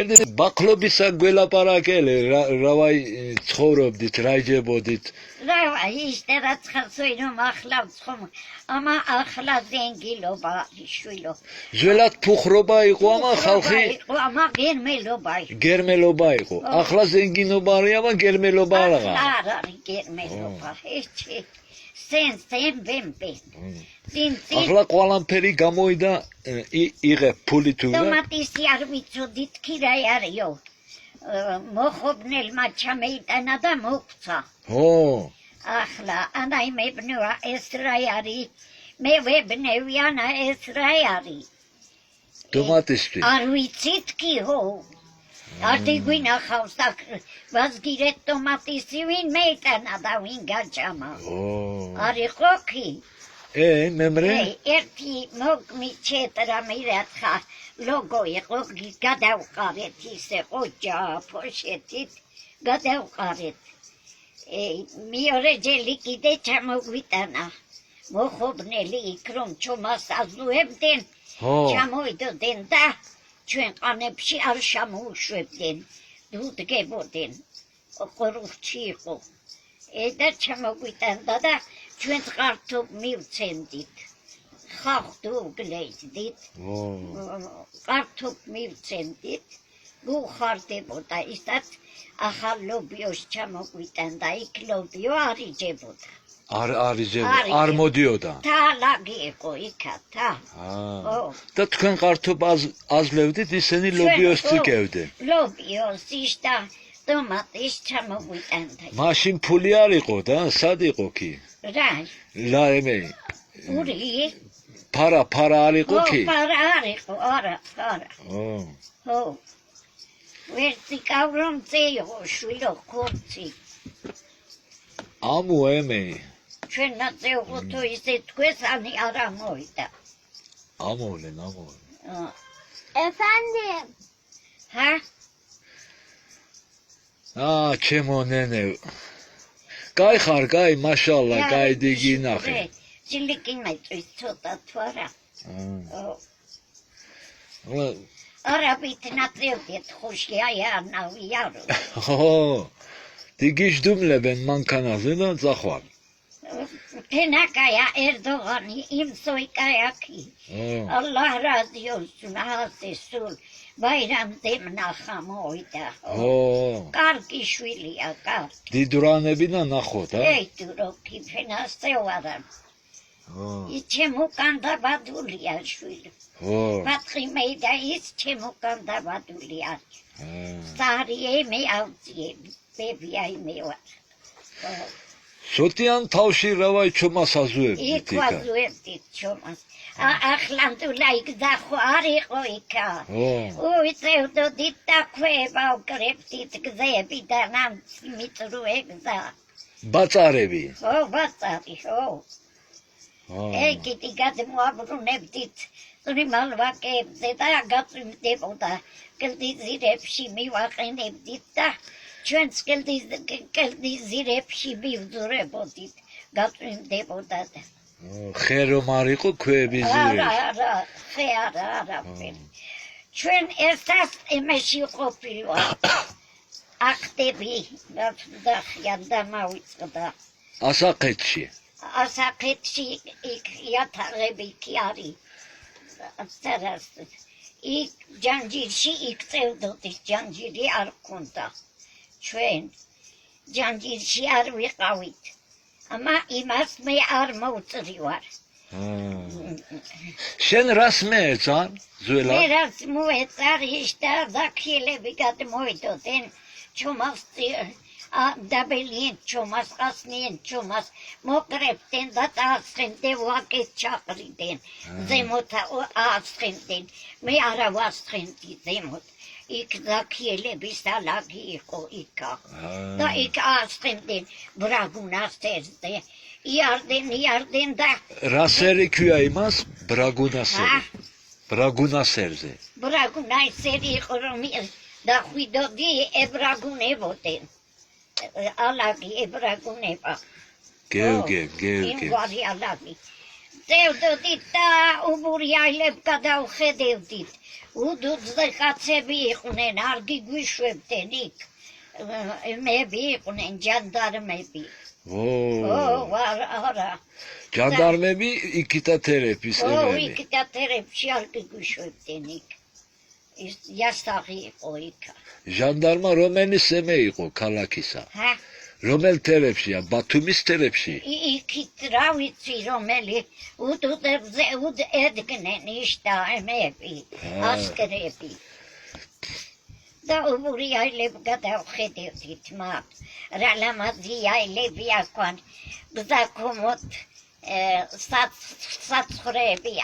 ერთი ბახლობისა გველაპარაკელე რავაი ცხოვრობდით, რა იჯებოდით? რავაი ისე რაც ხასოინო მახლავს ხომ ამა ახლა ზენგილობა შვილო. ძველად ფუხრობა იყო ამა ხალხი? იყო ამა გერმელობა იყო. გერმელობა იყო. ახლა ზენგინობა არის, ამა გერმელობა არა. არ არის გერმელობა. ეჩი სენ ბემბე. ახლა ყველაფერი გამოვიდა იღებ ფული თუ რა? ტომატისი არ ვიცოდით კი რა არისო. მოხობნელმა ჩამეიტანა და მოგცა. ო. ახლა ანაიმებნია ეს რა არის? მე ვებნევიანა ეს რა არის? ტომატისტი. არ ვიცით კი ხო? არტი გვინახავს და ვაზგირეთ ტომატისი ვინ მეიტანა და ვინ გაჭამა. არის ხო კი? მემრე? ერთი მოგმიჩეტრა მირათხა ლოგო იყო გადავყარეთ ისე ყოჯა ფოშეთით გადავყარეთ. მეორე ჯელი კიდე ჩამოგვიტანა. მოხობნელი იქ რომ ჩომას აზუებდნენ, ჩამოვიდოდნენ და ჩვენ ყანებში არ შემოუშვებდნენ. დუდგებოდნენ. ყრუხში იყო. და ჩამოგვიტანდა და ჩვენ ყართობ მივცენდით. ხახდუ გლეძდით. ყართობ მივცენდით. გუხარდებოდა ისაც ახალ ლობიოს ჩამოგვიტანდა იქ ლობიო არ იჯებოდა. არ იჯებოდა, არ მოდიოდა. თალაგი იყო იქა თა. და თქვენ ყართობ აზლევდით, ისინი ლობიოს წიკევდნენ. ლობიოს იშტა ტომატის ჩამოგვიტანდა. მაშინ ფული არ იყო და სად იყო კი? რა? ლა ემე. ური? ფარა არ იყო კი? ფარა არ იყო, არა, ფარა. ხო. ვერცი კავრომ წეიო შვილო ხორცი. ამო ემე. ჩვენ ნაწეო თუ ისე თქვეს ანი არა მოიდა. ამოვლენ. ეფანდი. ჰა? ჩემო ნენე. კაი ხარ, კაი, მაშალა, კაი დიგი ნახე. ძილიკი მეწვის ცოტა თუ არა. არაბით ნაწევდეთ ხოში აი ანავიარო. დიგიშ დუმლებენ მანქანაზე და წახვალ. თენაკაია ერდოღანი იმ სოიკაიაკი. ალლაჰ რაზი olsun ასესულ ბაირამდე მნახა მოიდა. კარგი შვილია, კარგი. დიდრანები და ნახოთ, დუროკი ფენასევარა. ჩემო კანდაბადულია შვილი. ბათხი მეიდა ის ჩემო კანდაბადულია. სტარიე მე ავწიები, ბებიაი მე ვარ. სოტიან თავში რავაი ჩომას აზუებდით იქ ვაზუებდით ჩომას. ახლამდულა იქ დახო არ იყო იქა. უიწევდოდით და ქვება უკრებდით გზები და მიწრუე გზა. ბაწარები. ხო, ბაწარი, ხო. ეგეთი გადმოაბრუნებდით წვრიმალვაკებზე და გაწვიმდებოდა. კილდიზირებში მივაყენებდით და ჩვენც კილდიზირებში მივძურებოდით. გაწვიმდებოდა და ხე რომ არ იყო ქვეების ზირებში? არა, ხე არაფერი. ჩვენ ერთად იმეში ყოფილვართ. აქტები დახიან და მავიწყდა. ასახეთში. ასახეთში იქ იათაღები კი არის. იქ ჯანჯირში იქწევდოდით, ჯანჯირი არ ქონდა. ჩვენ ჯანჯირში არ ვიყავით. ამა იმას მე არ მოვწრივარ. შენ რას მეეწარ, ძველად? მე რას მოეწარ იშტა ზაქიელები გადმოიდოდნენ ჩომას დაბელien ჩომას ყასნien ჩომას მოკრებდნენ და წასხენდნენ ვაკეს ჩაყრიდნენ ზემოთ ასხენდნენ მე არა ვასხენდი ზემოთ იქ ზაქიელების ალაგი იყო იქა და იქ ასხენდნენ ბრაგუნასერზე იარდენ და რასერი ქვია იმას ბრაგუნასერზე ბრაგუნასერი იყო რომ დახვიდოდი ებრაგუნებოდნენ ალაგი ებრაგუნება გევგე ინგვარი ალაგი ვიწევდით და უბურიაილებ გადავხედევდით. უდუძზე კაცები იყვნენ, არ გიგვიშვებდნენ იქ. მები იყვნენ, ჯანდარმები. არა. ჯანდარმები იქითა თერეფის ემები. იქითა თერეფში არ გიგვიშვებდნენ იქ. ის იასაღი იყო იქ. ჟანდარმა რომენის ემე იყო ქალაქისა? რომელ თერეფშია? ბათუმის თერეფში? იქით რა ვიცი რომელი უდუდებზე ედგნენ იშტა ემები, ასკერები. და უბურიაილებ გადავხედევდით მათ. რა ლამაზი აილები აქვან. გზა ქომოთ საცხრები